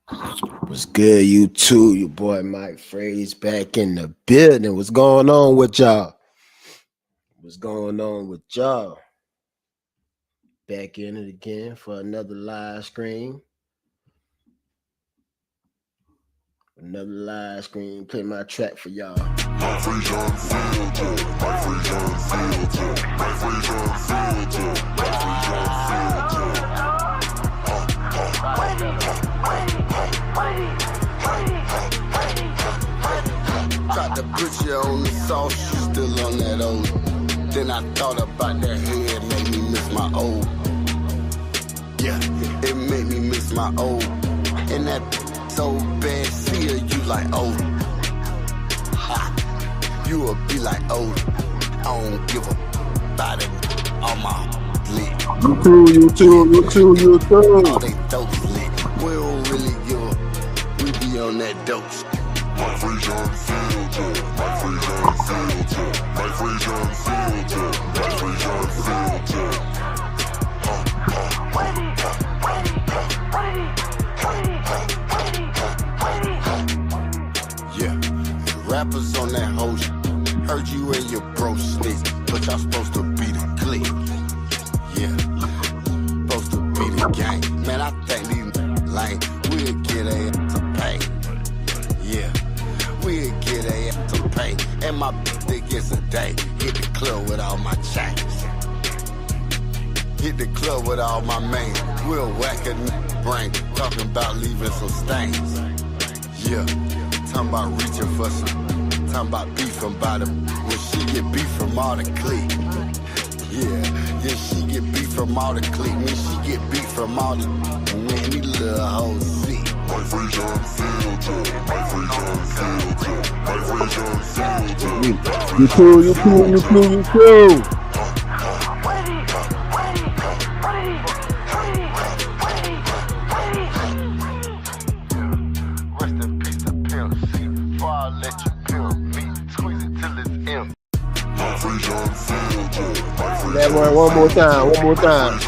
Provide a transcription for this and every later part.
What's good, you too? Your boy Mike Fraze back in the building. What's going on with y'all? What's going on with y'all? Back in it again for another live stream. Another live stream. Play my track for y'all. My free John filter. My free John filter. My free John filter. My free John filter. Tried to put you on the sauce, you still on that old. Then I thought about that head, made me miss my old. Yeah, it made me miss my old. And that so bad, see her, you like old. You will be like old. I don't give a about it on my lit. You too. All they dopes lit. We don't really give a. We be on that dose. My free John filter. My free John filter. My free John filter. My free John filter. Yeah, rappers on that whole shit. Heard you and your bro snitch, but y'all supposed to be the clique. Yeah, supposed to be the gang. Man, I think these lame. We'll get a to pay. Yeah, we'll get a to pay. And my dick gets a day. Hit the club with all my chains. Hit the club with all my main. We'll whack a brain. Talking about leaving some stains. Yeah, talking about reaching for some. Talking about beef from bottom. When she get beef from all the clique. Yeah, she get beef from all the clique. When she get beef from all the. When these little hoes see. My free John filter. My free John filter. My free John filter. You too. Rest in peace to Pimp C. Before I let you pimp me. Squeeze it till it's empty. My free John filter. My free That John one more time.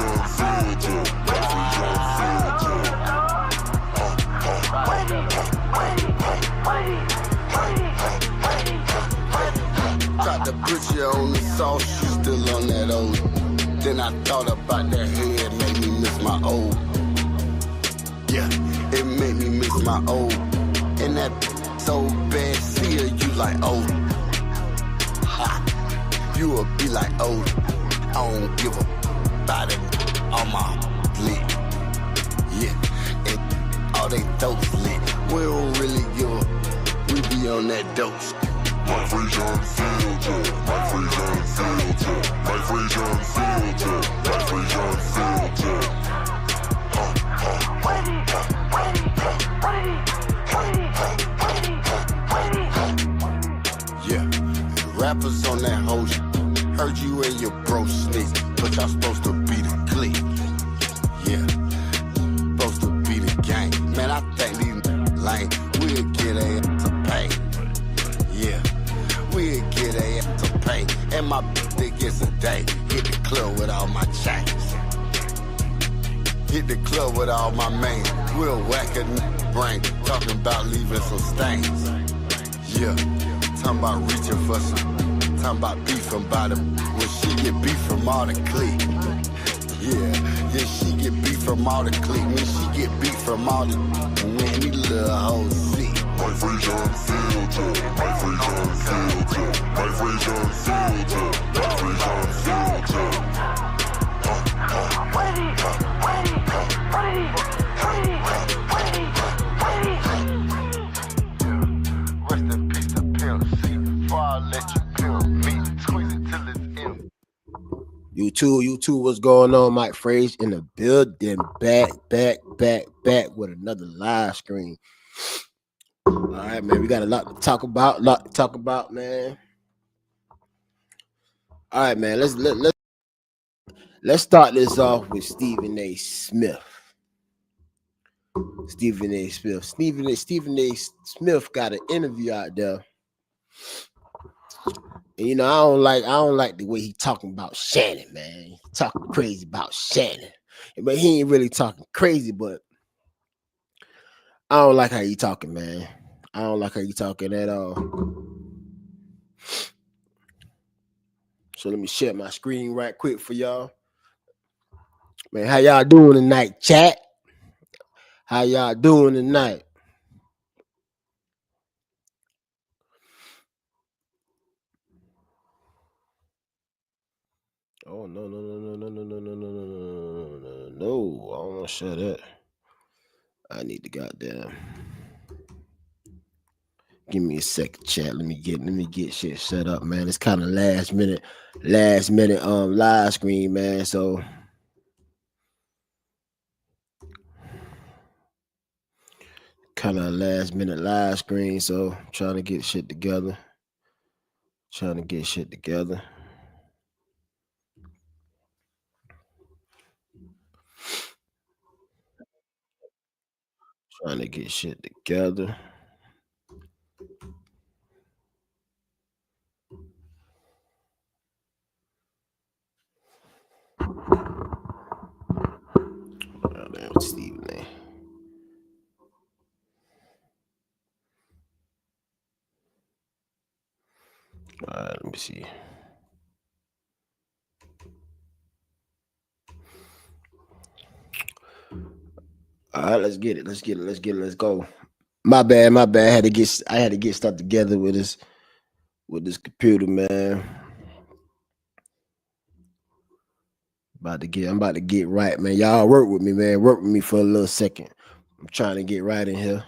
Tried to put you on the sauce, you still on that old. Then I thought about that head, made me miss my old. Yeah, it made me miss my old. And that so bad, see her, you like old. You will be like old. I don't give a about it on my lit. Yeah, and all they dopes lit. We don't really give a. We be on that dose. My free John filter. My free John filter. My free John filter. My free John filter. Yeah, rappers on that whole shit. Heard you and your bro snitch, but y'all supposed to be the clique. Yeah, supposed to be the gang. Man, I think these lame. We'll get a to pay. Yeah, we'll get a to pay. And my dick gets a day. Hit the club with all my chains. Hit the club with all my main. We'll whack a brain. Talking about leaving some stains. Yeah, talking about reaching for some. Talking about beef from bottom. When she get beef from all the clique. Yeah, she get beef from all the clique. When she get beef from all the. When these little hoes see. My free John filter. My free John filter. My free John filter. My free John filter. Rest in peace to Pimp C. Before I let you pimp me. Squeeze it till it's empty. You too. What's going on? Mike Fraze in the building. Back with another live stream. All right, man. We got a lot to talk about. Man. All right, man. Let's start this off with Stephen A. Smith. Stephen A. Smith got an interview out there. And, you know, I don't like the way he talking about Shannon, man. He talking crazy about Shannon. But he ain't really talking crazy, but I don't like how you talking, man. I don't like how you talking at all. So let me share my screen right quick for y'all. Man, how y'all doing tonight, chat? How y'all doing tonight? Oh no no no no no no no no no no no no no! I don't want to share that. I need to goddamn. Give me a second, chat. Let me get shit set up, man. It's kind of last minute live screen, man. So kind of last minute live screen. So I'm trying to get shit together. Trying to get shit together. Trying to get shit together. Oh, damn, Stephen A. All right, let me see. All right, let's get it. Let's get it. Let's get it. Let's go. My bad. My bad. I had to get stuff together with this computer, man. I'm about to get right, man. Y'all work with me, man. Work with me for a little second. I'm trying to get right in here.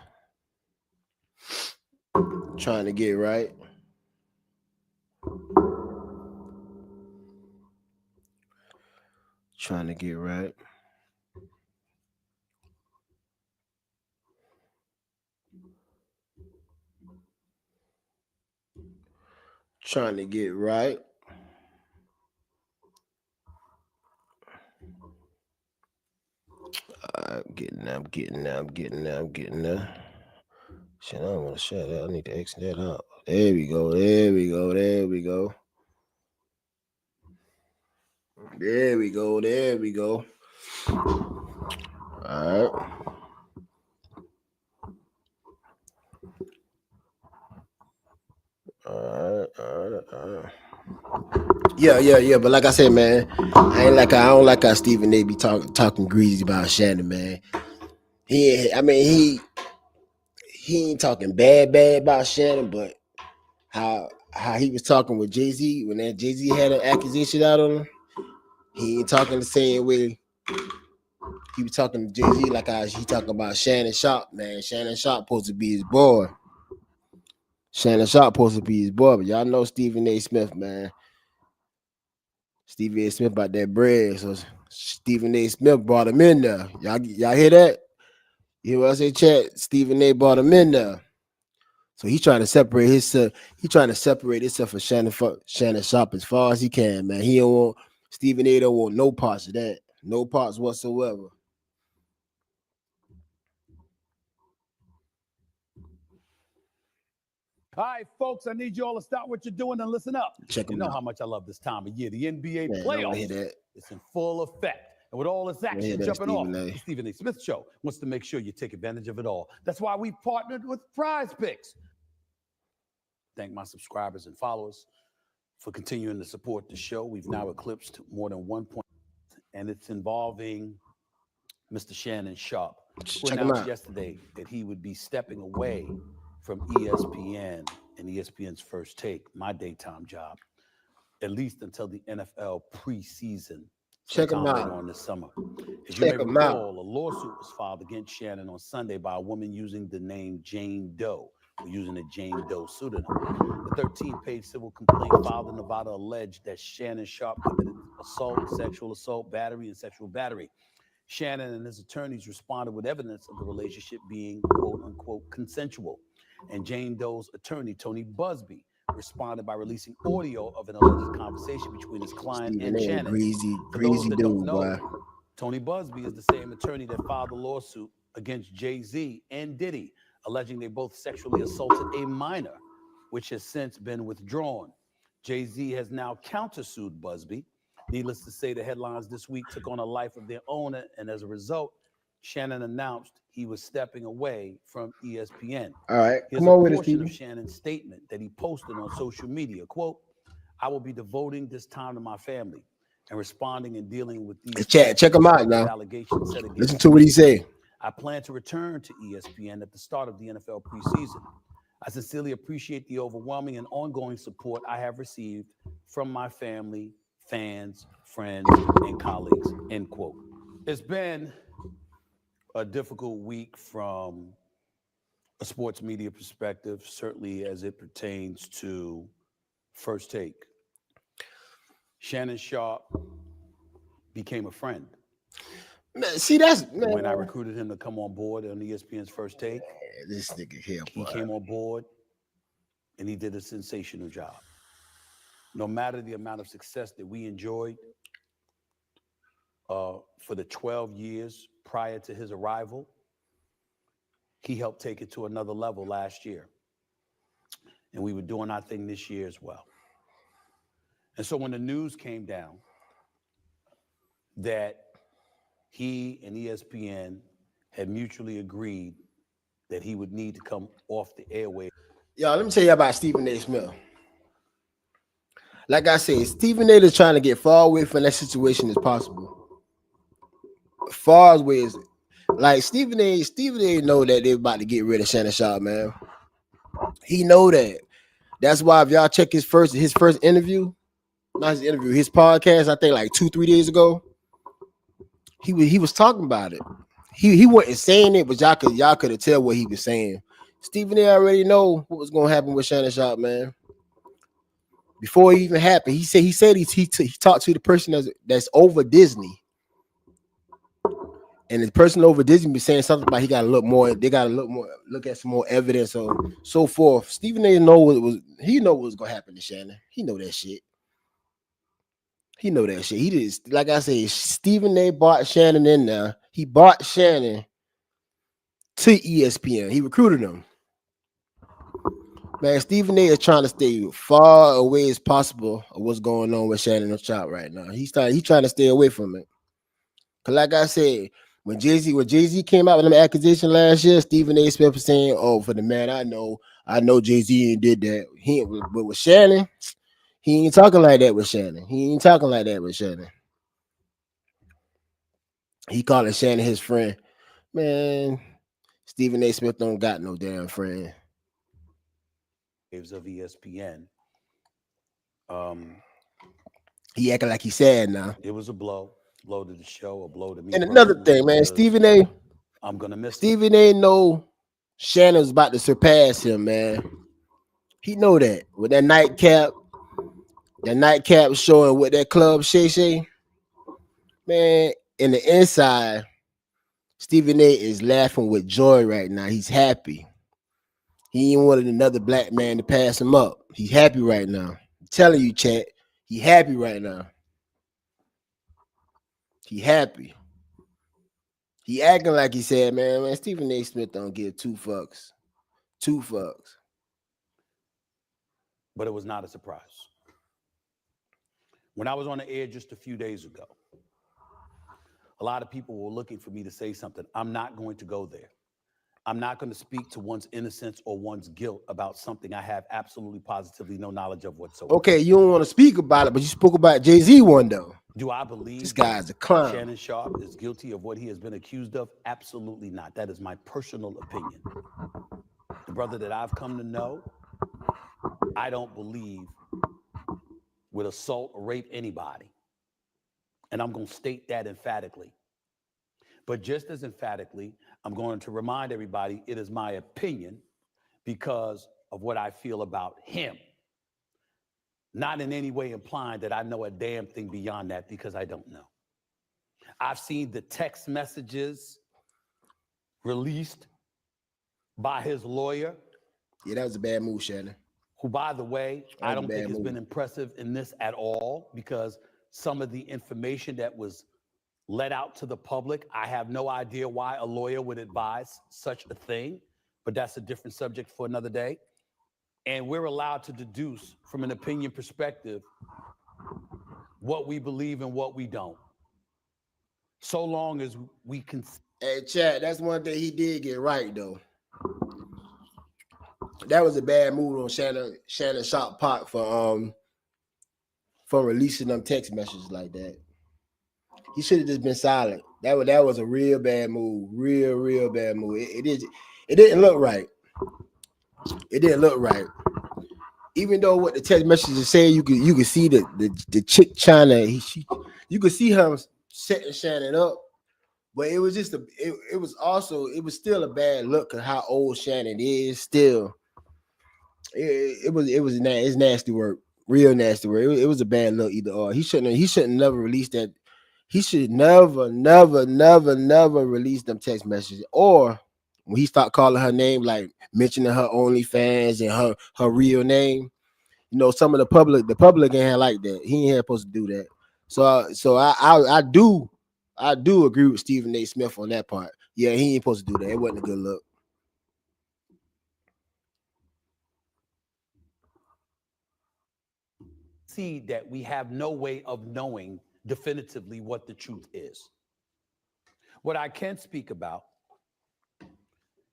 Trying to get right. Trying to get right. Trying to get right. I'm getting there. I'm getting there. I'm getting there. I'm getting there. Shit, I don't want to share that. I need to exit that out. There we go. There we go. There we go. There we go. There we go. All right. All right. All right. All right. Yeah. But like I said, man, I don't like how Stephen A. be talking greasy about Shannon, man. I mean, he ain't talking bad about Shannon, but how he was talking with Jay Z when that Jay Z had an accusation out on him. He ain't talking the same way he was talking to Jay Z like how he talking about Shannon Sharpe, man. Shannon Sharpe supposed to be his boy. Shannon Sharpe supposed to be his boy, but y'all know Stephen A. Smith, man. Stephen A. Smith about that bread, so Stephen A. Smith brought him in there. Y'all hear that? You hear what I say, chat? Stephen A. brought him in there. So he's trying to separate himself. He trying to separate himself from Shannon Sharpe as far as he can, man. He don't want Stephen A. don't want no parts of that, no parts whatsoever. All right, folks, I need you all to stop what you're doing and listen up. Check You him know out. how much I love this time of year. The NBA Man, don't want to playoffs hear that. is in full effect. And with all this Don't hear action that, jumping off, Stephen A. the Stephen A. Smith Show wants to make sure you take advantage of it all. That's why we partnered with Prize Picks. Thank my subscribers and followers for continuing to support the show. We've now eclipsed more than 1 point, and it's involving Mr. Shannon Sharpe, who Check him announced out. yesterday that he would be stepping away from ESPN and ESPN's First Take, my daytime job, at least until the NFL preseason Check him sometime later out. on this summer. As you may Check him out. recall, a lawsuit was filed against Shannon on Sunday by a woman using the name Jane Doe, or using a Jane Doe pseudonym. The 13-page civil complaint filed in Nevada alleged that Shannon Sharpe committed assault, sexual assault, battery, and sexual battery. Shannon and his attorneys responded with evidence of the relationship being quote unquote consensual. And Jane Doe's attorney, Tony Busby, responded by releasing audio of an alleged conversation between his client Stephen and A. Shannon. Greasy For those that don't dude, know, boy. Tony Busby is the same attorney that filed the lawsuit against Jay-Z and Diddy, alleging they both sexually assaulted a minor, which has since been withdrawn. Jay-Z has now countersued Busby. Needless to say, the headlines this week took on a life of their own, and as a result, Shannon announced he was stepping away from ESPN. All right, Here's come a on with it, portion of Stevie. Shannon's statement that he posted on social media. Quote, I will be devoting this time to my family and responding and dealing with these Chat, false check and him out destructive now. allegations set Listen against to what he me. say. I plan to return to ESPN at the start of the NFL preseason. I sincerely appreciate the overwhelming and ongoing support I have received from my family, fans, friends, and colleagues, end quote. It's been a difficult week from a sports media perspective, certainly as it pertains to First Take. Shannon Sharpe became a friend. Man, see, that's man, When I recruited him to come on board on ESPN's First Take, this nigga here, he boy. came on board and he did a sensational job. No matter the amount of success that we enjoyed for the 12 years prior to his arrival, he helped take it to another level last year. And we were doing our thing this year as well. And so when the news came down that he and ESPN had mutually agreed that he would need to come off the airway. Y'all, let me tell you about Stephen A. Smith. Like I said, Stephen A. is trying to get far away from that situation as possible. Far away as like Stephen A. know that they're about to get rid of Shannon Sharpe, man. He know that. That's why if y'all check his first interview, not his interview, his podcast, I think like 2-3 days ago, he was talking about it. He wasn't saying it, but y'all could tell what he was saying. Stephen A. already know what was gonna happen with Shannon Sharpe, man. Before it even happened, he said he talked to the person that's over Disney, and the person over Disney be saying something about he got to look more. They got to look at some more evidence or so forth. Stephen A. know what was he know what was gonna happen to Shannon. He know that shit. He know that shit. He did, like I said, Stephen A. bought Shannon in there. He bought Shannon to ESPN. He recruited him. Man, Stephen A. is trying to stay far away as possible of what's going on with Shannon and Sharpe right now. He's trying to stay away from it. Cause like I said, when Jay-Z came out with an accusation last year, Stephen A. Smith was saying, "Oh, for the man I know Jay-Z ain't did that." But with Shannon, he ain't talking like that with Shannon. He calling Shannon his friend. Man, Stephen A. Smith don't got no damn friend. Of ESPN. He acting like he's sad now. It was a blow to the show, a blow to me. And another thing, man, Stephen A. I'm gonna miss Stephen A. know Shannon's about to surpass him, man. He know that with that nightcap showing with that club Shay, man. In the inside, Stephen A. is laughing with joy right now. He's happy. He ain't wanted another black man to pass him up. He's happy right now. I'm telling you, chat, he happy right now. He happy. He acting like he said, man, Stephen A. Smith don't give two fucks. But it was not a surprise. When I was on the air just a few days ago, a lot of people were looking for me to say something. I'm not going to go there. I'm not going to speak to one's innocence or one's guilt about something I have absolutely positively no knowledge of whatsoever. Okay, you don't want to speak about it, but you spoke about Jay-Z one though. Do I believe this guy's a clown? Shannon Sharpe is guilty of what he has been accused of? Absolutely not. That is my personal opinion. The brother that I've come to know, I don't believe would assault or rape anybody. And I'm going to state that emphatically. But just as emphatically, I'm going to remind everybody it is my opinion because of what I feel about him. Not in any way implying that I know a damn thing beyond that because I don't know. I've seen the text messages released by his lawyer. Yeah, that was a bad move, Shannon. Who, by the way, I don't think has been impressive in this at all because some of the information that was let out to the public, I have no idea why a lawyer would advise such a thing, but that's a different subject for another day. And we're allowed to deduce from an opinion perspective what we believe and what we don't. So long as we can Hey, Chad, that's one thing he did get right though. That was a bad move on Shannon Sharpe Park for releasing them text messages like that. He should have just been silent. That was a real bad move. Real bad move. It didn't look right. It didn't look right. Even though what the text messages say, you could see the chick trying to you could see her setting Shannon up, but it was just it was still a bad look at how old Shannon is. Still, it's nasty work, real nasty work. It was a bad look either or. He shouldn't never release that. He should never release them text messages or when he start calling her name, like mentioning her OnlyFans and her real name. Some of the public ain't like that. He ain't supposed to do that. So I do agree with Stephen A. Smith on that part. Yeah, he ain't supposed to do that. It wasn't a good look. See that we have no way of knowing definitively what the truth is. What I can speak about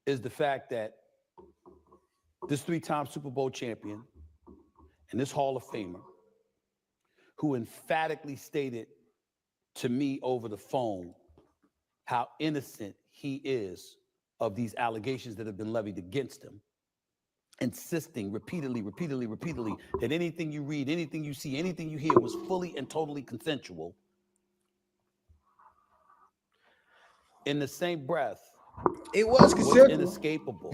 is the fact that this three-time Super Bowl champion and this Hall of Famer, who emphatically stated to me over the phone how innocent he is of these allegations that have been levied against him, insisting repeatedly that anything you read, anything you see, anything you hear was fully and totally consensual. In the same breath, It was what's consensual. inescapable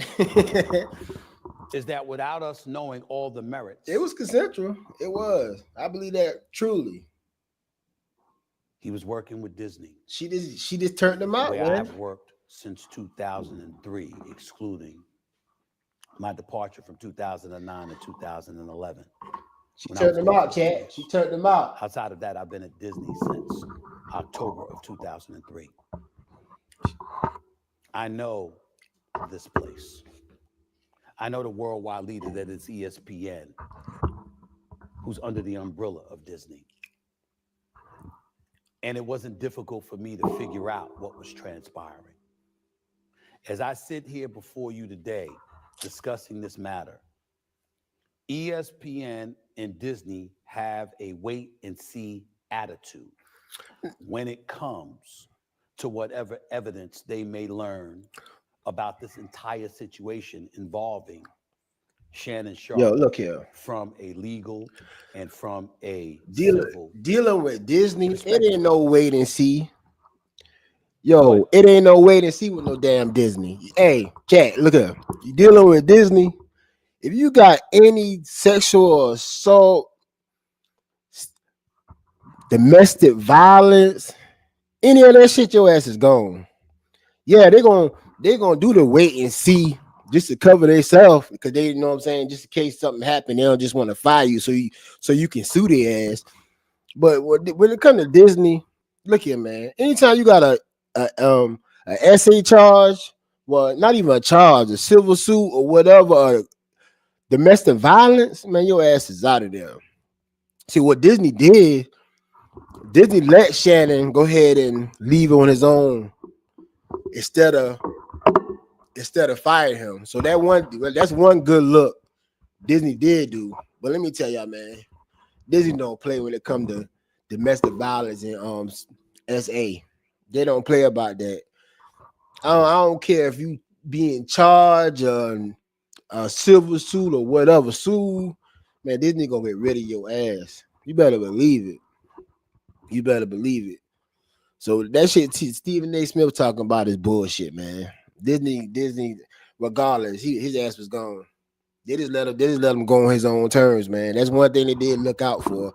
is that without us knowing all the merits, It was consensual. It was. I believe that truly. he was working with Disney, She just turned him out, where man. I've worked since 2003, excluding my departure from 2009 to 2011. She when I was turned him going out, through the Chad. streets. She turned him out. Outside of that, I've been at Disney since October of 2003. I know this place. I know the worldwide leader that is ESPN, who's under the umbrella of Disney. And it wasn't difficult for me to figure out what was transpiring. As I sit here before you today discussing this matter, ESPN and Disney have a wait and see attitude when it comes to whatever evidence they may learn about this entire situation involving Shannon Yo, Sharpe look here. from a legal and from a Dealing civil dealing with Disney, it perspective. ain't no wait and see. Go Yo, ahead. it ain't no wait and see with no damn Disney. Hey, Cat, look here. You dealing with Disney? If you got any sexual assault, domestic violence, any of that shit, your ass is gone. Yeah, they're gonna do the wait and see just to cover themselves because they, you know what I'm saying, just in case something happened, they don't just want to fire you so you can sue their ass. But when it comes to Disney, look here, man. Anytime you got a essay charge, well, not even a charge, a civil suit or whatever, or domestic violence, man, your ass is out of there. See what Disney did? Disney let Shannon go ahead and leave on his own instead of firing him. So that's one good look Disney did do. But let me tell y'all, man, Disney don't play when it comes to domestic violence and SA. They don't play about that. I don't care if you be in charge or a civil suit or whatever sue, man, Disney gonna get rid of your ass. You better believe it. You better believe it. So that shit Stephen A. Smith talking about is bullshit, man. Disney, regardless, his ass was gone. They just let him go on his own terms, man. That's one thing they did look out for.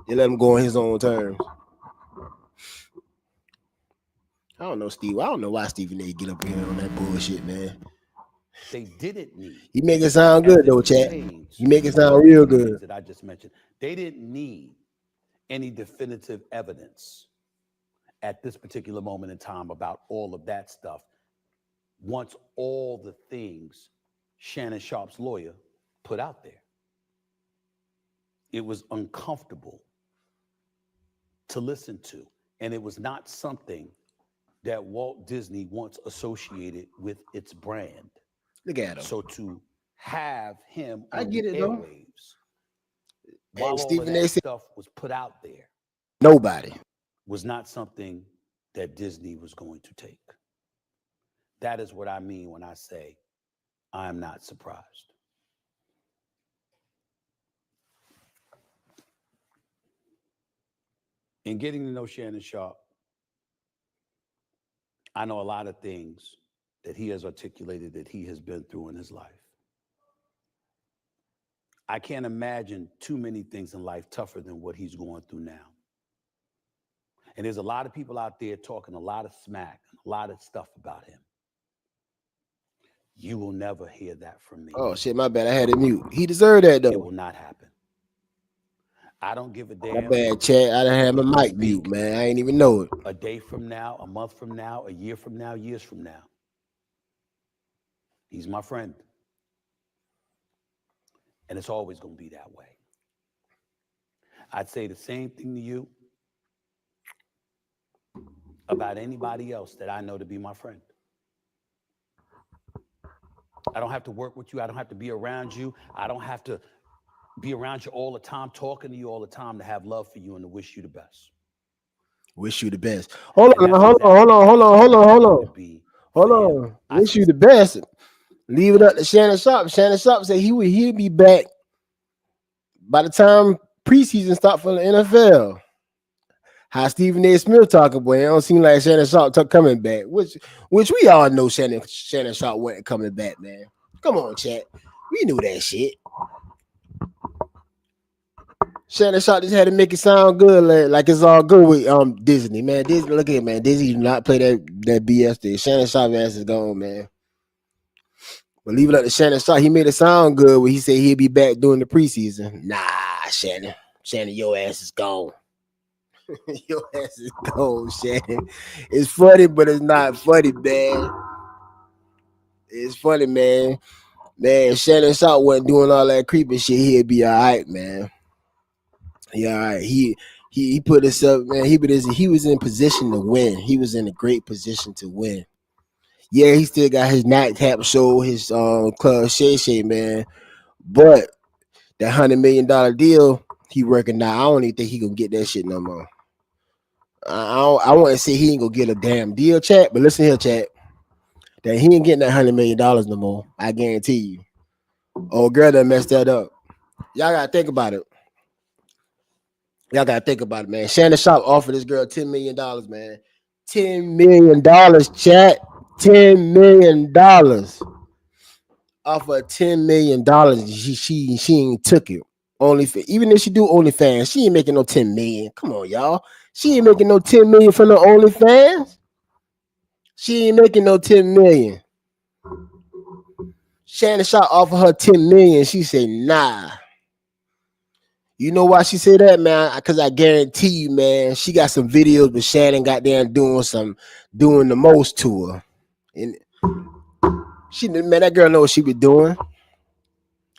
They let him go on his own terms. I don't know, Steve. I don't know why Stephen A. get up here on that bullshit, man. They didn't need, He make it sound as good it though, chat. pertains He make it to sound all real of the things good. that I just mentioned. They didn't need any definitive evidence at this particular moment in time about all of that stuff. Once all the things Shannon Sharpe's lawyer put out there, it was uncomfortable to listen to, and it was not something that Walt Disney once associated with its brand. Look at him. So to have him I on the get it though. airwaves And while all of Stephen A. that said stuff was put out there nobody. was not something that Disney was going to take. That is what I mean when I say I'm not surprised. In getting to know Shannon Sharpe, I know a lot of things that he has articulated that he has been through in his life. I can't imagine too many things in life tougher than what he's going through now. And there's a lot of people out there talking a lot of smack, a lot of stuff about him. You will never hear that from me. Oh shit, my bad. I had it mute. He deserved that It though. will not happen. I don't give a My damn. bad, Chad. I done had my if you mic speak mute, man. I ain't even know it. a day from now, a month from now, a year from now, years from now. He's my friend. And it's always going to be that way. I'd say the same thing to you about anybody else that I know to be my friend. I don't have to work with you. I don't have to be around you. I don't have to be around you all the time, talking to you all the time, to have love for you and to wish you the best. Wish you the best. Hold And on, that's hold exactly on, hold on, hold on, hold on, what hold I'm going on. to be Hold for him. on. Wish you the best. Leave it up to Shannon Sharpe. Shannon Sharpe said he'll be back by the time preseason start for the NFL. How Stephen A. Smith talking, boy, it don't seem like Shannon Sharpe coming back. Which we all know Shannon Sharpe wasn't coming back, man. Come on, chat. We knew that shit. Shannon Sharpe just had to make it sound good, like it's all good with Disney, man. Disney, look at it, man. Disney do not play that BS thing. Shannon Sharpe ass is gone, man. But leave it up to Shannon Sharpe. He made it sound good when he said he'll be back during the preseason. Nah, Shannon. Shannon, your ass is gone. Your ass is gone, Shannon. It's funny, but it's not funny, man. It's funny, man. Man, if Shannon Sharpe wasn't doing all that creepy shit, he'd be all right, man. Yeah, all right. He put himself, man. He was in position to win. He was in a great position to win. Yeah, he still got his nightcap show, his Club Shay, man. But that $100 million deal, he working now. I don't even think he gonna get that shit no more. I want to say he ain't gonna get a damn deal, chat. But listen here, chat. That he ain't getting that $100 million no more. I guarantee you. Oh, girl, that messed that up. Y'all gotta think about it. Y'all gotta think about it, man. Shannon Sharpe offered this girl $10 million, man. $10 million, chat. $10 million. Offer $10 million. She ain't took it. Only even if she do OnlyFans, she ain't making no 10 million. Come on, y'all. She ain't making no 10 million from the OnlyFans. She ain't making no 10 million. Shannon Sharpe offered her 10 million. She said, nah. You know why she said that, man? Because I guarantee you, man, she got some videos with Shannon got there doing the most to her. And man, that girl know what she be doing.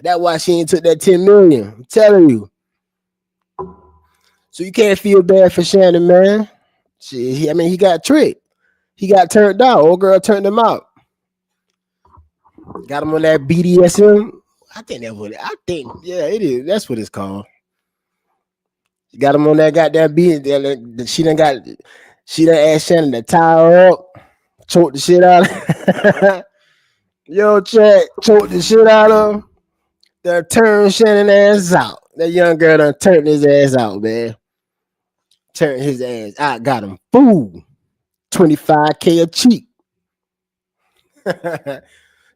That's why she ain't took that 10 million. I'm telling you. So you can't feel bad for Shannon, man. He got tricked. He got turned out. Old girl turned him out. Got him on that BDSM. Yeah, it is. That's what it's called. Got him on that goddamn beat. She done asked Shannon to tie her up, choke the shit out of Yo, chat, choke the shit out of him. Done turn Shannon ass out. That young girl done turned his ass out, man. Turned his ass out. Got him. Fool. 25K a cheek.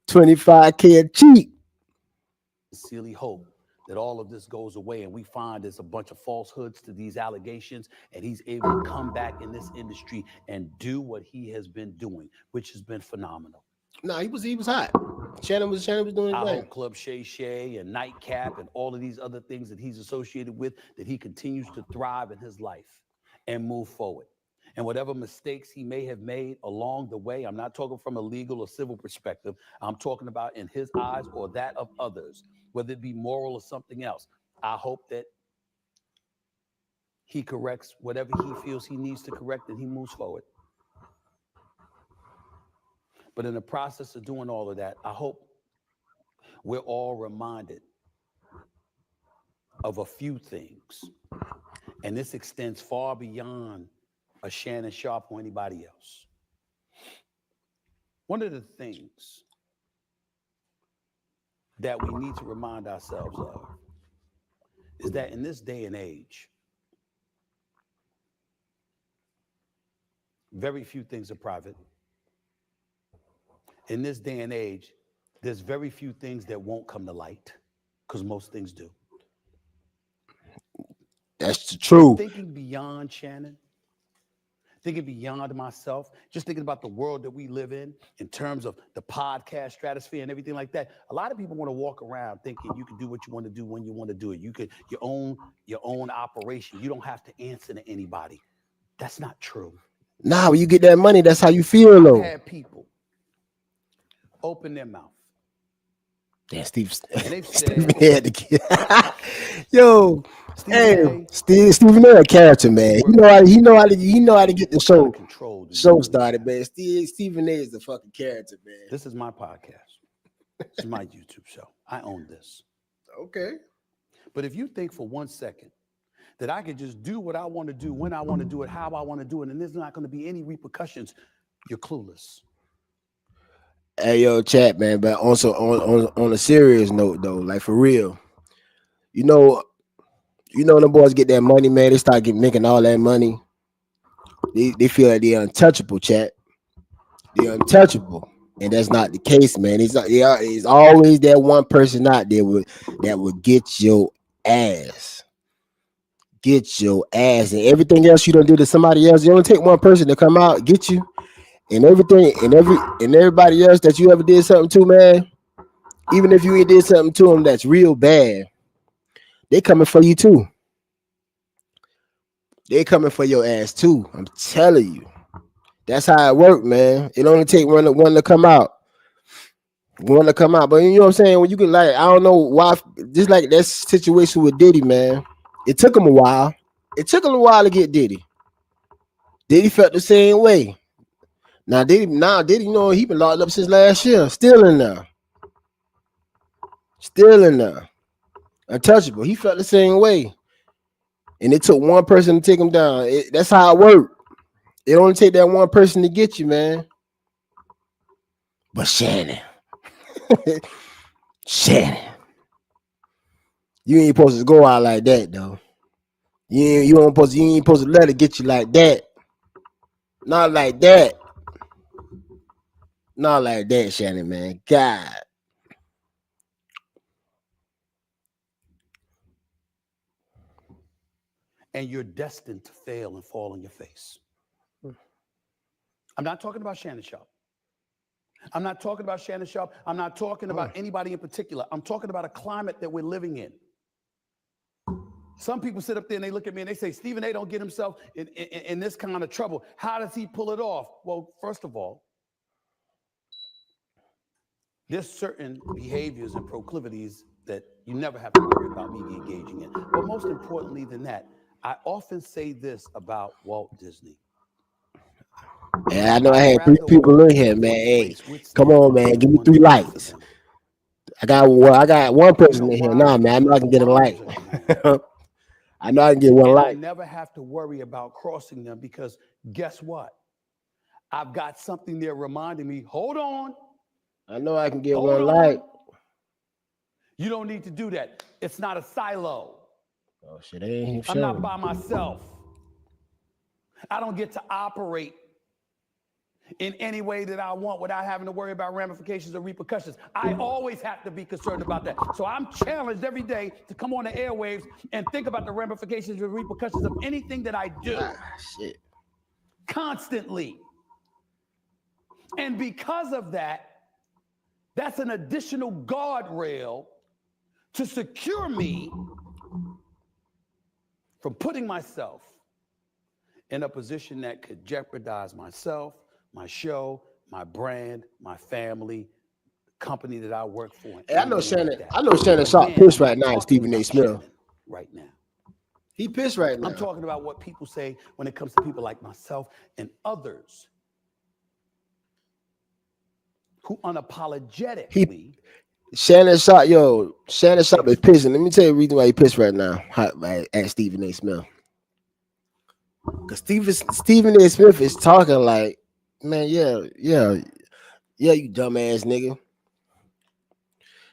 25K a cheek. Sincerely hope that all of this goes away and we find there's a bunch of falsehoods to these allegations and he's able to come back in this industry and do what he has been doing, which has been phenomenal. No, he was hot. Shannon was doing I his thing. hope Club Shay and Nightcap and all of these other things that he's associated with, that he continues to thrive in his life and move forward. And whatever mistakes he may have made along the way, I'm not talking from a legal or civil perspective. I'm talking about in his eyes or that of others, whether it be moral or something else. I hope that he corrects whatever he feels he needs to correct and he moves forward. But in the process of doing all of that, I hope we're all reminded of a few things. And this extends far beyond a Shannon Sharpe or anybody else. One of the things that we need to remind ourselves of is that in this day and age, very few things are private. In this day and age, there's very few things that won't come to light, because most things do. That's the truth. Thinking beyond Shannon, thinking beyond myself, just thinking about the world that we live in terms of the podcast stratosphere and everything like that. A lot of people want to walk around thinking you can do what you want to do when you want to do it. You could your own operation. You don't have to answer to anybody. That's not true. Nah, when you get that money, that's how you feel, though. I've had people open their mouth. Yeah, Steve. And they've Stephen said, A. had to get. Yo, Stephen hey, Stephen A. a character, man. He know how to get the show started, man. Stephen A. is the fucking character, man. This is my podcast. This is my YouTube show. I own this. Okay. But if you think for 1 second that I could just do what I want to do, when I want to do it, how I want to do it, and there's not going to be any repercussions, you're clueless. Hey, yo, chat, man. But also on a serious note, though, like for real, you know, them boys get that money, man. They start making all that money. They feel like they're untouchable, chat. They're untouchable, and that's not the case, man. It's always that one person out there that would get your ass. Get your ass, and everything else you don't do to somebody else. You only take one person to come out, get you, and everything, and everybody else that you ever did something to, man. Even if you ain't did something to them that's real bad, they coming for you too. They coming for your ass too. I'm telling you, that's how it works, man. It only take one to come out. One to come out, but you know what I'm saying? When you can, like, I don't know why, just like that situation with Diddy, man. It took him a while. It took him a while to get Diddy. Diddy felt the same way. Now Diddy, you know, he been locked up since last year. Still in there. Untouchable. He felt the same way. And it took one person to take him down. That's how it worked. It only take that one person to get you, man. But Shannon. You ain't supposed to go out like that, though. You ain't supposed to let it get you like that. Not like that. Not like that, Shannon, man. God. And you're destined to fail and fall on your face. I'm not talking about Shannon Sharpe. I'm not talking about Shannon Sharpe. I'm not talking about anybody in particular. I'm talking about a climate that we're living in. Some people sit up there and they look at me and they say, Stephen A. don't get himself in this kind of trouble. How does he pull it off? Well, first of all, there's certain behaviors and proclivities that you never have to worry about me engaging in. But most importantly than that, I often say this about Walt Disney. Yeah, I know I had 3 people in here, man. Hey, come on, man. Give me 3 likes. I got one person in here. Nah, man. I know I can get a like. I know I can get 1 like. I never have to worry about crossing them because guess what? I've got something there reminding me, hold on. I know I can get 1 like. You don't need to do that. It's not a silo. Oh, shit, ain't I'm not by myself. I don't get to operate in any way that I want without having to worry about ramifications or repercussions. I always have to be concerned about that. So I'm challenged every day to come on the airwaves and think about the ramifications and repercussions of anything that I do. Shit. Constantly. And because of that, that's an additional guardrail to secure me from putting myself in a position that could jeopardize myself, my show, my brand, my family, the company that I work for. Hey, I know Shannon Sharpe pissed right now, Stephen A. Smith. Right now. He pissed right now. I'm talking about what people say when it comes to people like myself and others who He unapologetically Shannon Sharpe, yo, Shannon Sharpe is express. pissing. Let me tell you the reason why he pissed right now at Stephen A. Smith. Because Stephen A. Smith is talking like, man, yeah, you dumbass nigga.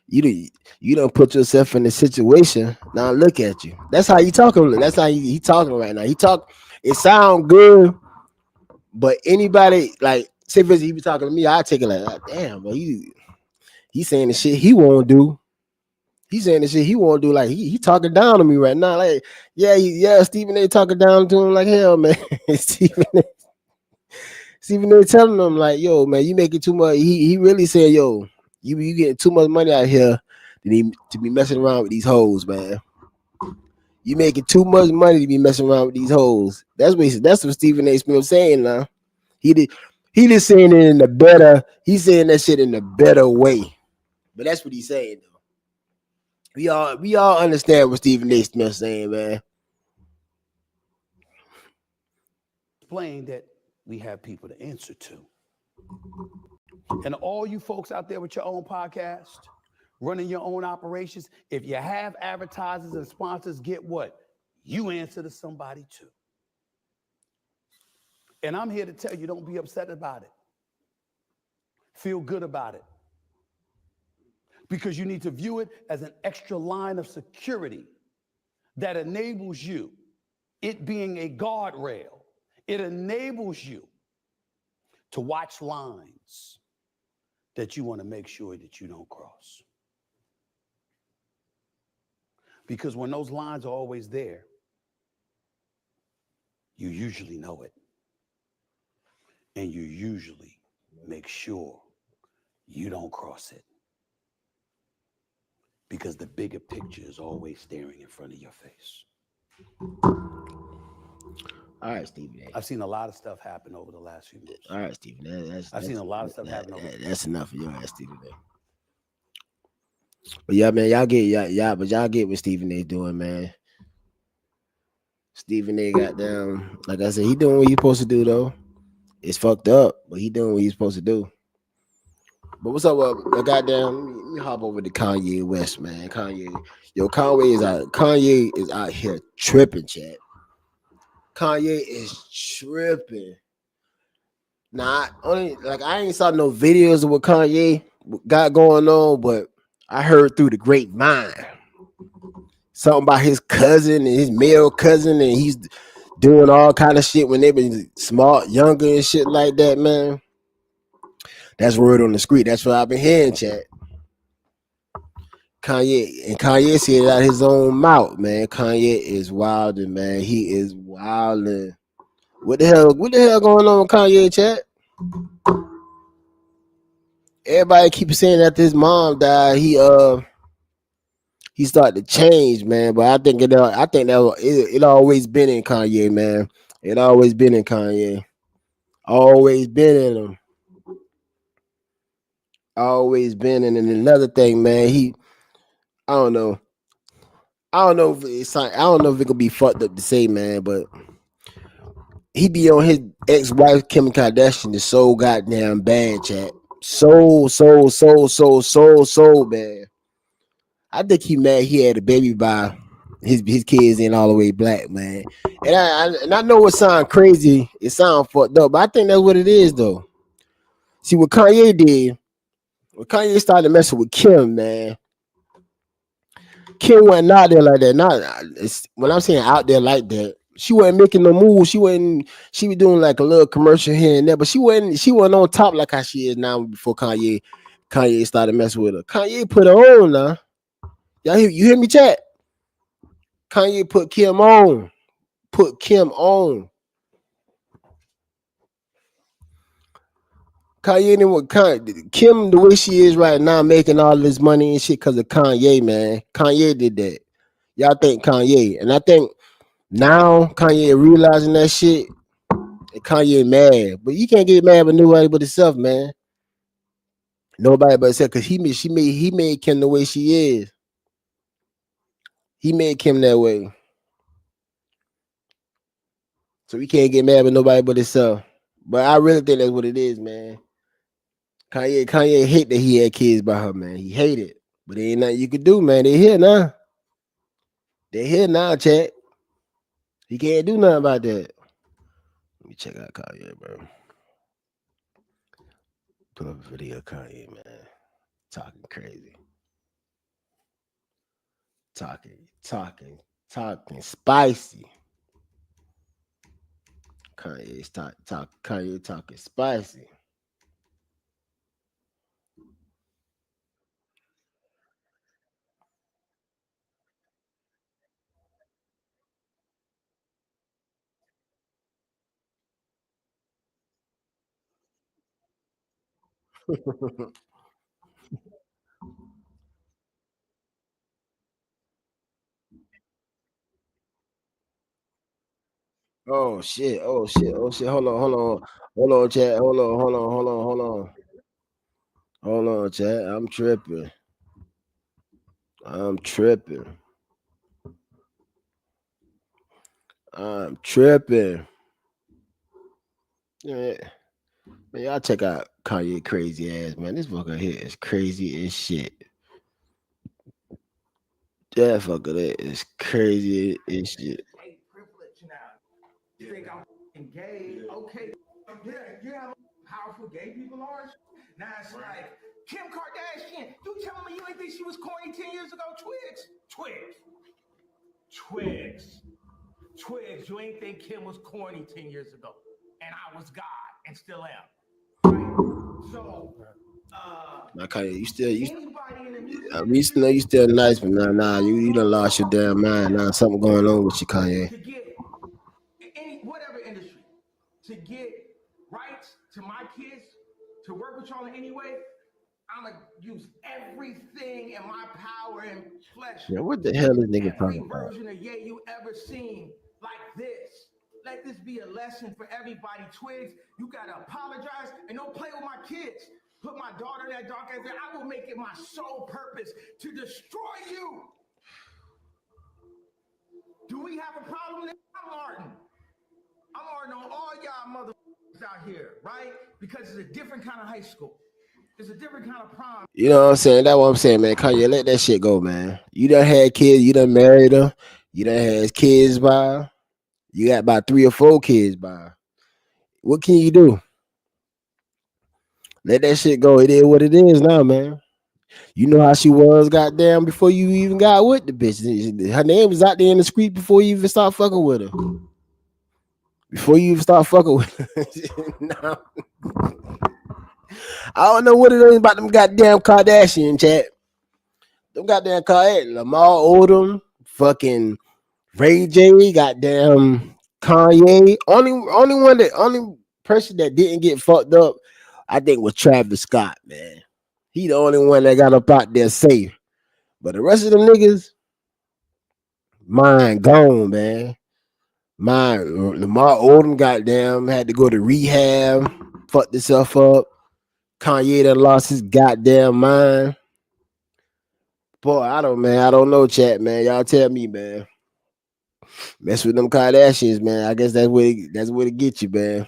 You don't put yourself in the situation. Now look at you. That's how you talking. That's how he talking right now. He talk. It sound good, but anybody like say for instance, he be talking to me, I take it like, ah, damn, but he saying the shit he won't do. He's saying the shit he won't do. Like he talking down to me right now. Like yeah, Stephen A. talking down to him like hell, man. Stephen A. Stephen A. telling him like, yo, man, you making too much. He really said, yo, you getting too much money out here to be messing around with these hoes, man. You making too much money to be messing around with these hoes. That's what Stephen A. Smith saying now. He did he just saying it in a better. He's saying that shit in a better way. But that's what he's saying though. We all understand what Stephen A. Smith saying, man. Explain that we have people to answer to. And all you folks out there with your own podcast, running your own operations, if you have advertisers and sponsors, get what? You answer to somebody too. And I'm here to tell you, don't be upset about it. Feel good about it. Because you need to view it as an extra line of security that enables you, it being a guardrail, it enables you to watch lines that you want to make sure that you don't cross. Because when those lines are always there, you usually know it. And you usually make sure you don't cross it. Because the bigger picture is always staring in front of your face. All right, Stephen A. I've seen a lot of stuff happen over the last few months. All right, Stephen. I've seen a lot of stuff happen over. That's enough of your ass, Stephen A. But yeah, man, y'all get what Stephen A. doing, man. Stephen A. got down. Like I said, he doing what he's supposed to do though. It's fucked up, but he doing what he's supposed to do. But what's up, goddamn? Let me hop over to Kanye West, man. Kanye is out here tripping, chat. Kanye is tripping. Nah, only like I ain't saw no videos of what Kanye got going on, but I heard through the grapevine something about his cousin and his male cousin, and he's doing all kind of shit when they been smart, younger and shit like that, man. That's word on the street. That's what I've been hearing, chat. Kanye said it out his own mouth, man. Kanye is wilding, man. He is wilding. What the hell going on with Kanye, chat? Everybody keeps saying after his mom died, he started to change, man. But I think it always been in Kanye, man. It always been in Kanye. Always been in him. Always been in. And another thing, man, I don't know. I don't know if it could be fucked up to say, man, but he be on his ex-wife Kim Kardashian is so goddamn bad, chat. So bad. I think he mad he had a baby by his kids ain't all the way black, man. And I know it sound crazy, it sound fucked up, but I think that's what it is though. See what Kanye did, when Kanye started messing with Kim, man. Kim wasn't out there like that. When I'm saying out there like that, she wasn't making no moves. She was doing like a little commercial here and there, but she wasn't on top like how she is now before Kanye started messing with her. Kanye put her on now. You hear me, chat? Kanye put Kim on. Put Kim on. Kanye didn't want Kim the way she is right now, making all this money and shit because of Kanye, man. Kanye did that. Y'all think Kanye, and I think now Kanye realizing that shit, and Kanye mad, but you can't get mad with nobody but himself, man. Nobody but himself, because he made Kim the way she is. He made Kim that way, so we can't get mad with nobody but himself. But I really think that's what it is, man. Kanye hate that he had kids by her, man. He hate it. But there ain't nothing you could do, man. They here now. They here now, chat. He can't do nothing about that. Let me check out Kanye, bro. Pull up a video of Kanye, man. Talking crazy. Talking spicy. Kanye talking spicy. Oh shit. Oh shit. Oh shit. Hold on, chat. Hold on, chat. I'm tripping. I'm tripping. I'm tripping. Yeah. Man, y'all check out Kanye crazy ass, man. This fucker here is crazy as shit. That fucker there is crazy as shit. Privilege now. You think I'm gay? Okay. Yeah, you know how powerful gay people are? Now it's like, Kim Kardashian, you telling me you ain't think she was corny 10 years ago? Twigs, you ain't think Kim was corny 10 years ago. And I was God and still am. Right? So, Now, Kanye, you still anybody in the music we used to know you still nice, but nah, you done lost your damn mind. Now something going on with you, Kanye. to get any whatever industry to get rights to my kids to work with y'all in any way, I'm gonna use everything in my power and flesh. Yeah, what the hell is nigga Every talking about? version of Ye you ever seen like this. Let this be a lesson for everybody. Twigs, you gotta apologize and don't play with my kids. Put my daughter in that dark ass. I will make it my sole purpose to destroy you. Do we have a problem there? I'm Martin on all y'all motherfuckers out here, right? Because it's a different kind of high school. It's a different kind of prom. You know what I'm saying? That's what I'm saying, man. Kanye, let that shit go, man. You done had kids, you done married them, you done had kids by her. You got about 3 or 4 kids by her. What can you do? Let that shit go. It is what it is now, man. You know how she was, goddamn, before you even got with the bitch. Her name was out there in the street before you even start fucking with her. Before you even start fucking with her. Nah. I don't know what it is about them goddamn Kardashian chat. Them goddamn Kardashian. Lamar Odom, fucking Ray J, goddamn Kanye. Only person that didn't get fucked up, I think, was Travis Scott, man. He the only one that got up out there safe. But the rest of them niggas, mine gone, man. Mine Lamar Odom, goddamn, had to go to rehab, fucked himself up. Kanye done lost his goddamn mind. Boy, I don't know, chat, man. Y'all tell me, man. Mess with them Kardashians, man. I guess that's where to get you, man.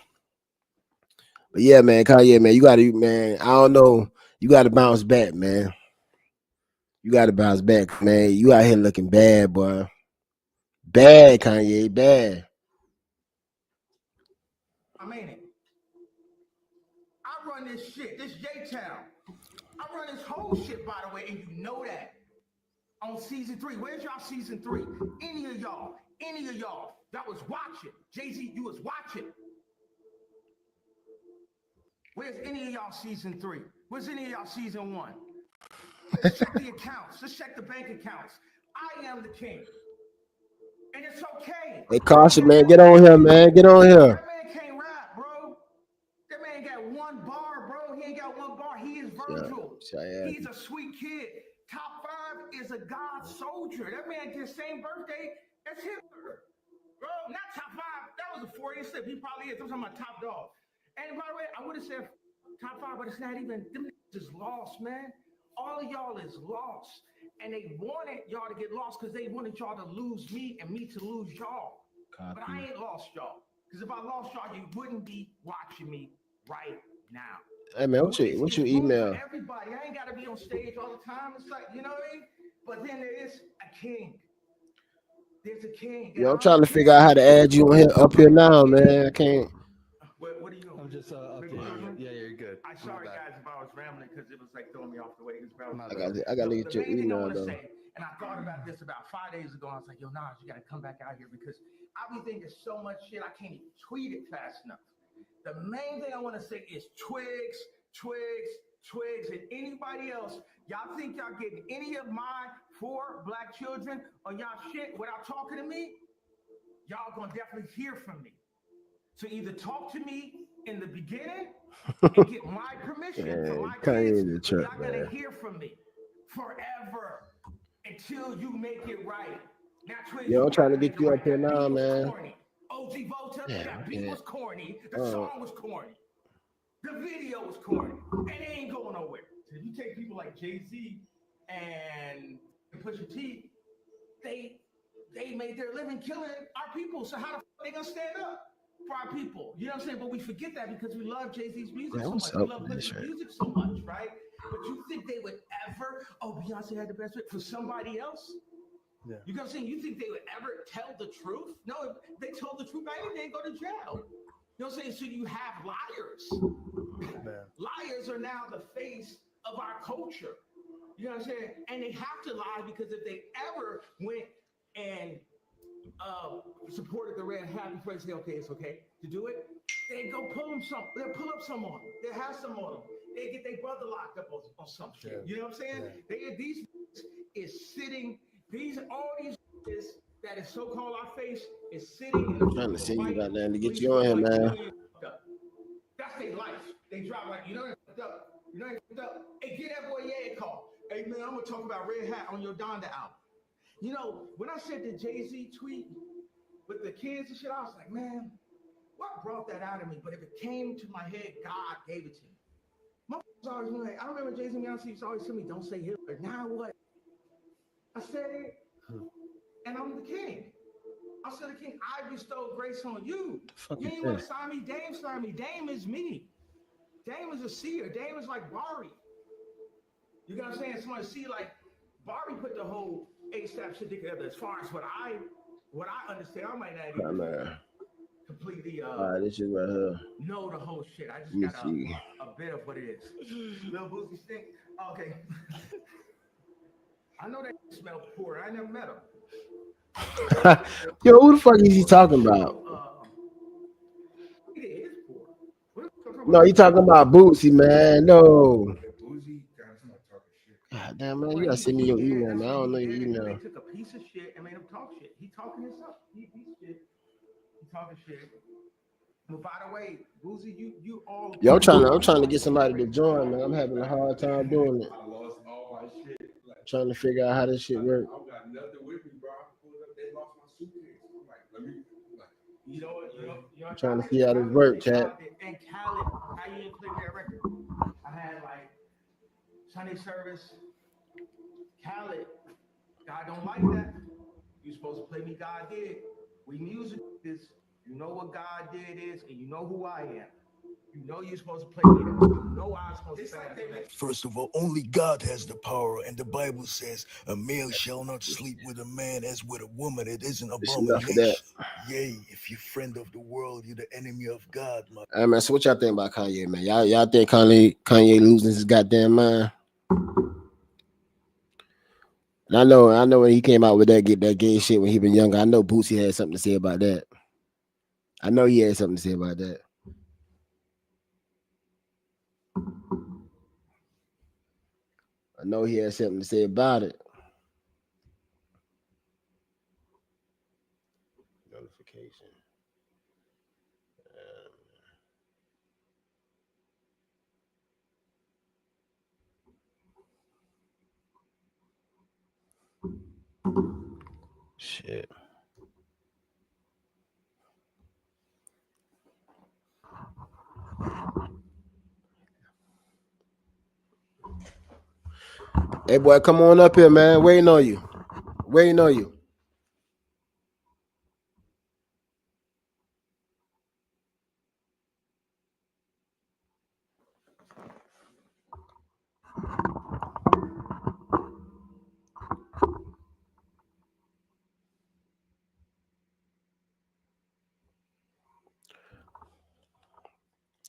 But yeah, man, Kanye, man, you gotta, man. I don't know. You gotta bounce back, man. You gotta bounce back, man. You out here looking bad, boy. Bad, Kanye, bad. I mean it. I run this shit, this J-Town. I run this whole shit, by the way, and you know that. On season 3. Where's y'all season 3? Any of y'all that was watching. Jay-Z, you was watching. Where's any of y'all season 3? Where's any of y'all season 1? Let's check the accounts. Let's check the bank accounts. I am the king. And it's okay. Hey, Caution, man, get on here, man. Get on here. That man can't rap, bro. That man got one bar, bro. He ain't got one bar. He is Virgil. He's a sweet kid. Top 5 is a God soldier. That man gets same birthday as Hitler. Bro, not top 5. That was a 4-year slip. He probably is. I'm talking about top dog. And by the way, I would have said top 5, but it's not even. Them niggas is lost, man. All of y'all is lost. And they wanted y'all to get lost because they wanted y'all to lose me and me to lose y'all. But I ain't lost y'all. Because if I lost y'all, you wouldn't be watching me right now. Hey man, what you It's room email? for everybody. I ain't got to be on stage all the time. It's like, you know what I mean? But then there is a king. There's a king. Yo, I'm trying to figure out how to add you on here up here now, man. I can't. What are you doing? I'm just up here. Yeah, you're good. I'm sorry, guys, if I was rambling because it was like throwing me off the way. I gotta get your The main thing I email want to though. say, and I thought about this about 5 days ago. I was like, yo, Nas, you got to come back out here because I be thinking so much shit. I can't even tweet it fast enough. The main thing I want to say is Twigs, and anybody else. Y'all think y'all getting any of my 4 black children on y'all shit without talking to me? Y'all gonna definitely hear from me. So either talk to me in the beginning and get my permission for my kids, but y'all gonna hear from me forever until you make it right. Now, Twigs, Yo, I'm trying to get you up here now, man. corny. OG Volta, that beat was corny. The song was corny. The video was corny. And it ain't going nowhere. So if you take people like Jay-Z and Pusha T, they made their living killing our people. So how the fuck they gonna stand up for our people? You know what I'm saying? But we forget that because we love Jay-Z's music so much. We love Pusha's music so much, right? But you think they would ever, Beyonce had the best fit for somebody else? Yeah. You know what I'm saying? You think they would ever tell the truth? No, if they told the truth, they'd go to jail. You know what I'm saying? So you have liars. Man. Liars are now the face of our culture. You know what I'm saying? And they have to lie because if they ever went and supported the red hat before they say, okay, it's okay to do it, they go pull them some. They'll pull up some on them. They have some on them. They get their brother locked up on some shit. Yeah. You know what I'm saying? Yeah. These is sitting. All these that is so-called our face is sitting. I'm trying to see you got there to get you on here, man. That's their life. They drop like, you know, up. You know, up. Hey, get that boy a call. Hey man, I'm gonna talk about Red Hat on your Donda album. You know, when I said the Jay-Z tweet with the kids and shit, I was like, man, what brought that out of me? But if it came to my head, God gave it to me. My always like, I remember Jay-Z and Beyonce used to always tell me, don't say Hitler. Now what? I said it, and I'm the king. I said the king, I bestow grace on you. You ain't want to sign me, Dame signed me. Dame is me. Dame is a seer. Dame is like Bari. You know what I'm saying? Somebody see like Bari put the whole ASAP shit together. As far as what I understand, I might not even completely this is right here. know the whole shit. I just got a bit of what it is. Little Boosie stink. Okay. I know that smell poor. I never met him. Yo, who the fuck is he talking about? It is poor. No, you talking about Bootsy, man. No. God damn, man, you gotta send me your email, man. I don't know your email. They took a piece of shit and made him talk shit. He talking himself. He talking shit. But by the way, Boozy, you all. Yo, I'm trying to get somebody to join, man. I'm having a hard time doing it. I lost all my shit. Trying to figure out how this shit works. I got nothing with me, bro. I pulled up, they lost my suitcase. I'm like, let me. You know what? I'm trying to see how this works, chat. And Khaled, how you didn't play that record? I had like Sunday service. Khaled, God don't like that. You supposed to play me God did. We music is, you know what God did is, and you know who I am. You know you're supposed to play me that. You know I'm supposed to play that. First of all, only God has the power, and the Bible says a male shall not sleep with a man as with a woman. It is an abomination. Yea, if you're friend of the world, you're the enemy of God, man. All right, man. So what y'all think about Kanye, man? Y'all think Kanye losing his goddamn mind? And I know when he came out with that gay shit when he was younger. I know Bootsy had something to say about that. I know he had something to say about that. I know he had something to say about it. Notification. Shit. Hey boy, come on up here, man. Waiting on you. Waiting on you.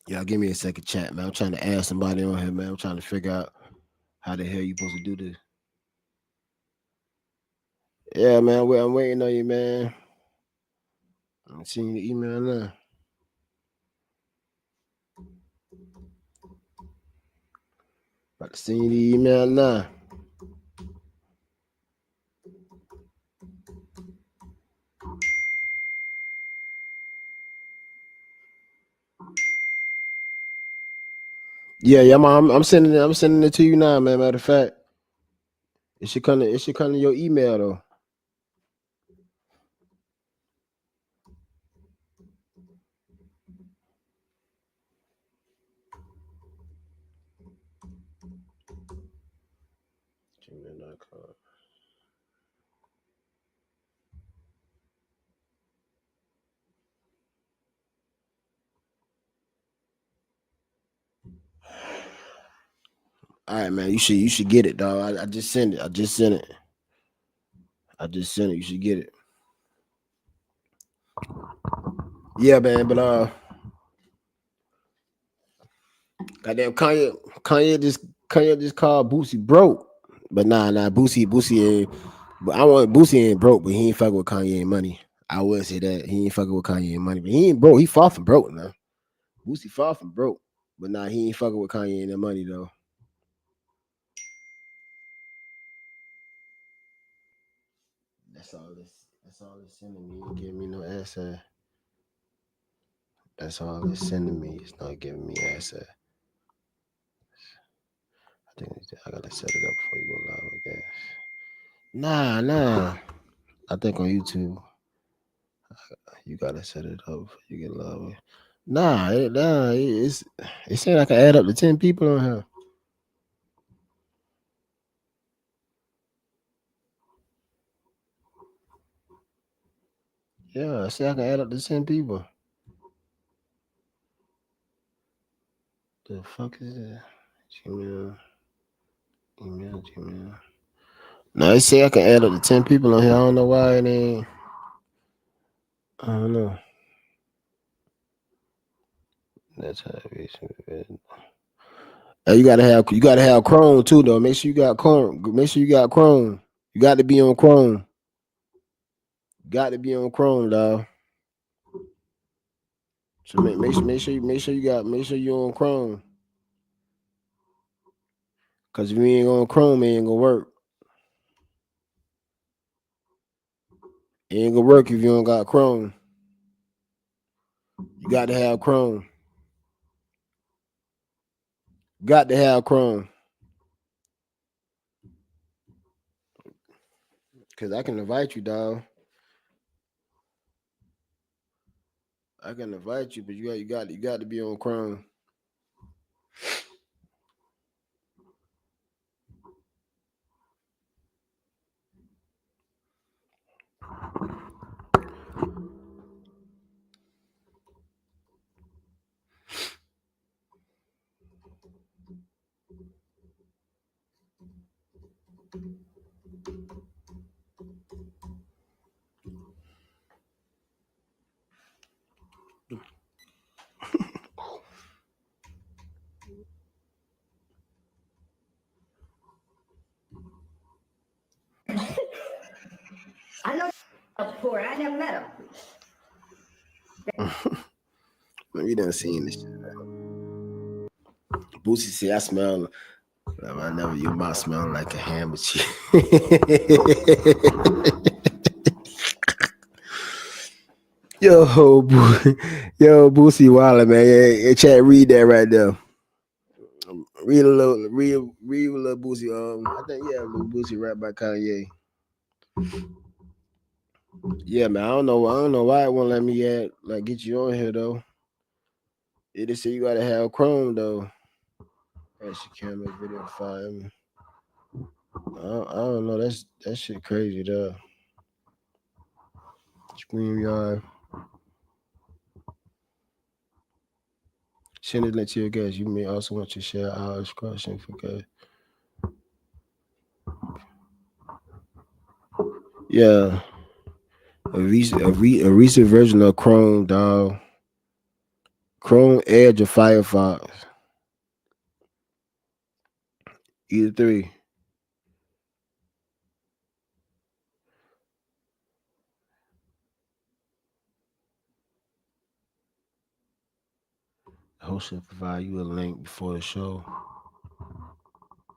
Y'all give me a second chat, man. I'm trying to add somebody on here, man. I'm trying to figure out how the hell you supposed to do this. Yeah, man. I'm waiting on you, man. I'm seeing the email now. About to send you the email now. Yeah, I'm sending it. I'm sending it to you now, man. Matter of fact, it should come. It should come to your email though. gmail.com. All right, man. You should get it, dog. I just sent it. I just sent it. I just sent it. You should get it. Yeah, man. But goddamn Kanye just called Boosie broke. But nah, Boosie ain't. But I want Boosie ain't broke, but he ain't fucking with Kanye money. I would say that he ain't fucking with Kanye money, but he ain't broke. He far from broke now. Boosie far from broke, but nah, he ain't fucking with Kanye and that money though. That's all this. That's all it's sending me. It giving me no answer. That's all it's sending me. It's not giving me answer. I think I gotta set it up before you go live, I guess. Nah. I think on YouTube you gotta set it up before you get live. It saying I can add up to 10 people on here. Yeah, I say I can add up to 10 people. The fuck is that? Gmail, Gmail. No, it say I can add up to 10 people on here. I don't know why it ain't. I don't know. That's how it is. You gotta have Chrome too though. Make sure you got Chrome. Make sure you got Chrome. You got to be on Chrome. Got to be on Chrome, dog. So make sure you on Chrome. Cause if you ain't on Chrome, it ain't gonna work. It ain't gonna work if you don't got Chrome. You got to have Chrome. Got to have Chrome. Cause I can invite you, dog. I can invite you, but you got to be on Chrome. I know before. I never met him. You done seen this shit. Boosie say I smell. I never your mouth smell like a ham and cheese. yo, yo, Boosie Wilder, man. Yeah, chat, read that right there. Read a little Boosie. I think little Boosie rap by Kanye. Yeah, man. I don't know why it won't let me get you on here though. It just say you gotta have Chrome though. That's your camera video file. I don't know. That shit crazy though. StreamYard. Shannon, let your guess. You may also want to share our question for gas. Yeah, a recent version of Chrome, dog. Chrome, Edge, or Firefox. Either three. The host should provide you a link before the show.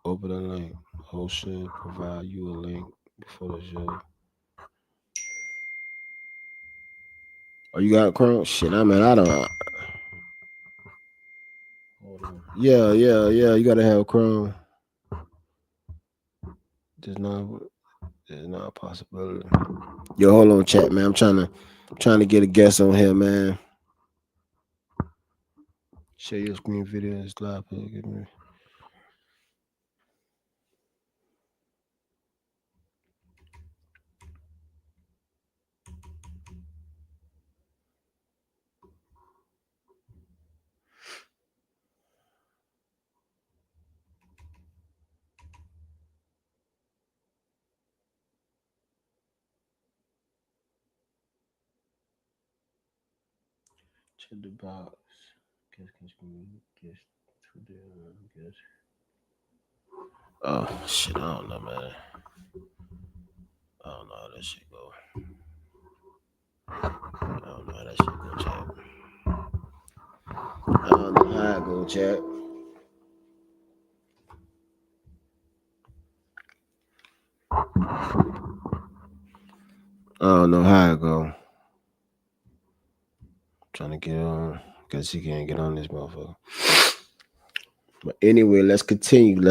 Open the link. Host should provide you a link before the show. Oh, you got Chrome? Shit, I mean, I don't. Hold on. Yeah. You gotta have Chrome. There's not. There's not a possibility. Yo, hold on, chat, man. I'm trying to get a guess on here, man. Share your screen video. It's live. Give me. Check the box. Guess guess to the guess. Oh shit, I don't know, man. I don't know how that shit go. I don't know how that shit go, chat. I don't know how it go, chat. I don't know how it go. Trying to get on. Guess he can't get on this motherfucker. But anyway, let's continue. So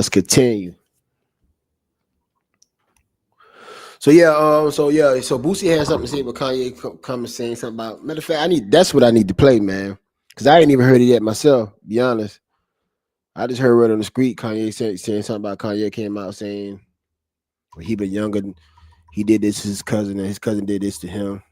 Boosie had something to say about Kanye coming saying something about. Matter of fact, that's what I need to play, man, because I ain't even heard it yet myself. Be honest, I just heard right on the street Kanye saying something about Kanye came out saying when he been younger, he did this to his cousin, and his cousin did this to him.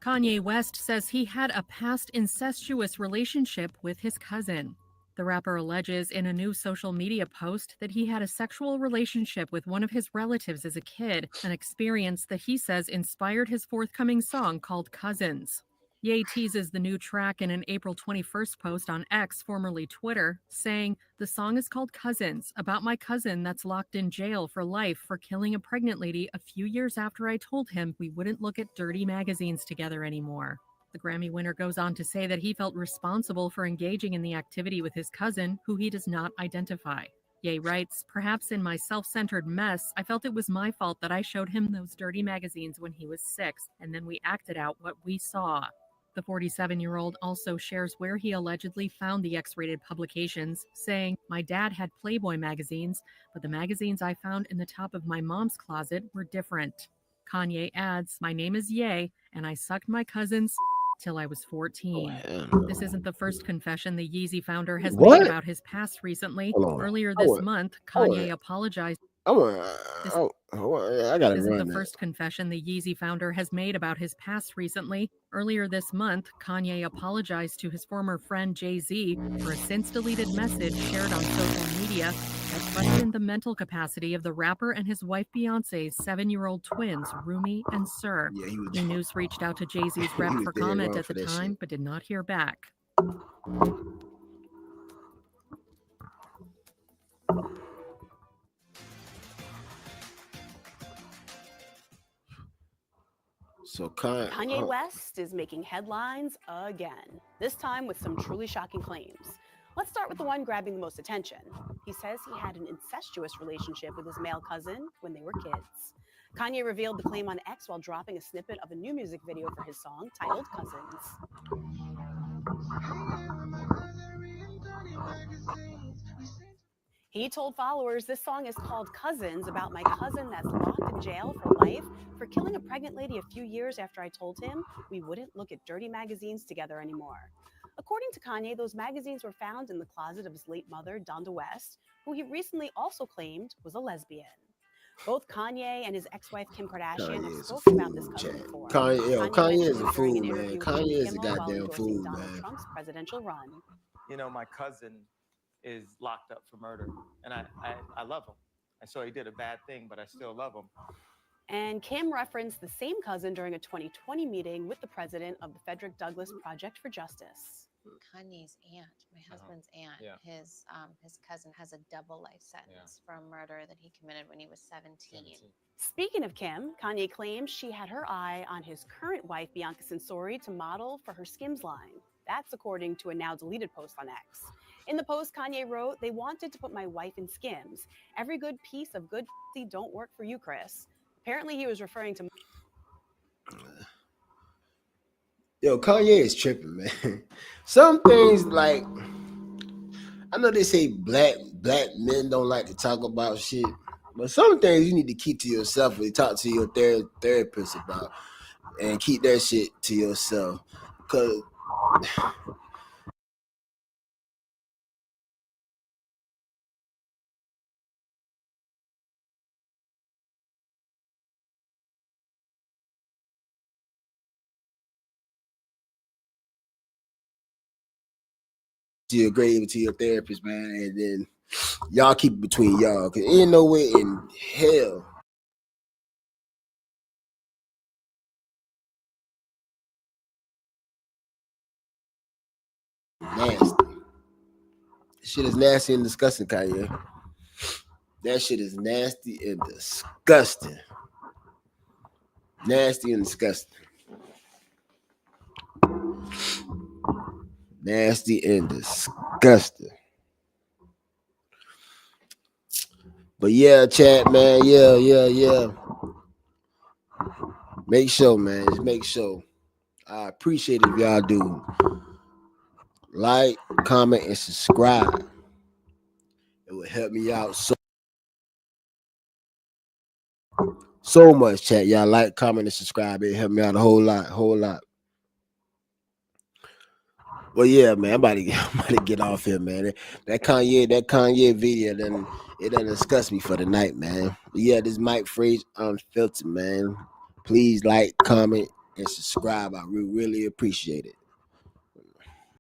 Kanye West says he had a past incestuous relationship with his cousin. The rapper alleges in a new social media post that he had a sexual relationship with one of his relatives as a kid, an experience that he says inspired his forthcoming song called Cousins. Ye teases the new track in an April 21st post on X, formerly Twitter, saying, "The song is called Cousins, about my cousin that's locked in jail for life for killing a pregnant lady a few years after I told him we wouldn't look at dirty magazines together anymore." The Grammy winner goes on to say that he felt responsible for engaging in the activity with his cousin, who he does not identify. Ye writes, "Perhaps in my self-centered mess, I felt it was my fault that I showed him those dirty magazines when he was 6, and then we acted out what we saw." The 47-year-old also shares where he allegedly found the X-rated publications, saying, "My dad had Playboy magazines, but the magazines I found in the top of my mom's closet were different." Kanye adds, "My name is Ye, and I sucked my cousin's till I was 14. This isn't the first confession the Yeezy founder has made about his past recently. Earlier this month, Kanye apologized. I gotta This isn't the run first confession the Yeezy founder has made about his past recently. Earlier this month, Kanye apologized to his former friend Jay-Z for a since-deleted message shared on social media that questioned the mental capacity of the rapper and his wife Beyonce's 7-year-old twins, Rumi and Sir. E-News reached out to Jay-Z's rep for comment at the time, but did not hear back. So Kanye West is making headlines again, this time with some truly shocking claims. Let's start with the one grabbing the most attention. He says he had an incestuous relationship with his male cousin when they were kids. Kanye revealed the claim on X while dropping a snippet of a new music video for his song titled Cousins. He told followers this song is called Cousins, about my cousin that's locked in jail for life for killing a pregnant lady a few years after I told him we wouldn't look at dirty magazines together anymore. According to Kanye, those magazines were found in the closet of his late mother, Donda West, who he recently also claimed was a lesbian. Both Kanye and his ex-wife Kim Kardashian have spoken about this cousin before. Kanye is mentioned a it during fool, an man. interview with Kanye Jimmy is a Kimmel while goddamn endorsing fool, Donald man. Trump's presidential run. You know, my cousin is locked up for murder, and I love him. I saw he did a bad thing, but I still love him. And Kim referenced the same cousin during a 2020 meeting with the president of the Frederick Douglass Project for Justice. Kanye's aunt, my husband's aunt, Yeah. his cousin has a double life sentence for a murder that he committed when he was 17. Speaking of Kim, Kanye claims she had her eye on his current wife, Bianca Censori, to model for her Skims line. That's according to a now deleted post on X. In the post, Kanye wrote, "They wanted to put my wife in Skims. Every good piece of good don't work for you, Chris." Apparently, he was referring to... Yo, Kanye is tripping, man. Some things, like, I know they say black men don't like to talk about shit, but some things you need to keep to yourself or talk to your therapist about, and keep that shit to yourself. Cause to your grave, to your therapist, man, and then y'all keep it between y'all. Cause ain't no way in hell nasty. Shit is nasty and disgusting, Kanye. That shit is nasty and disgusting. Nasty and disgusting. Nasty and disgusting. But yeah, chat, man. Yeah. Make sure, man. Just make sure. I appreciate it if y'all do. Like, comment, and subscribe. It will help me out so much, chat. Y'all like, comment, and subscribe. It help me out a whole lot. Well, yeah, man. I'm about to get off here, man. That Kanye video, then it done disgust me for the night, man. But yeah, this Mike Phrase Unfiltered, man. Please like, comment, and subscribe. I really appreciate it.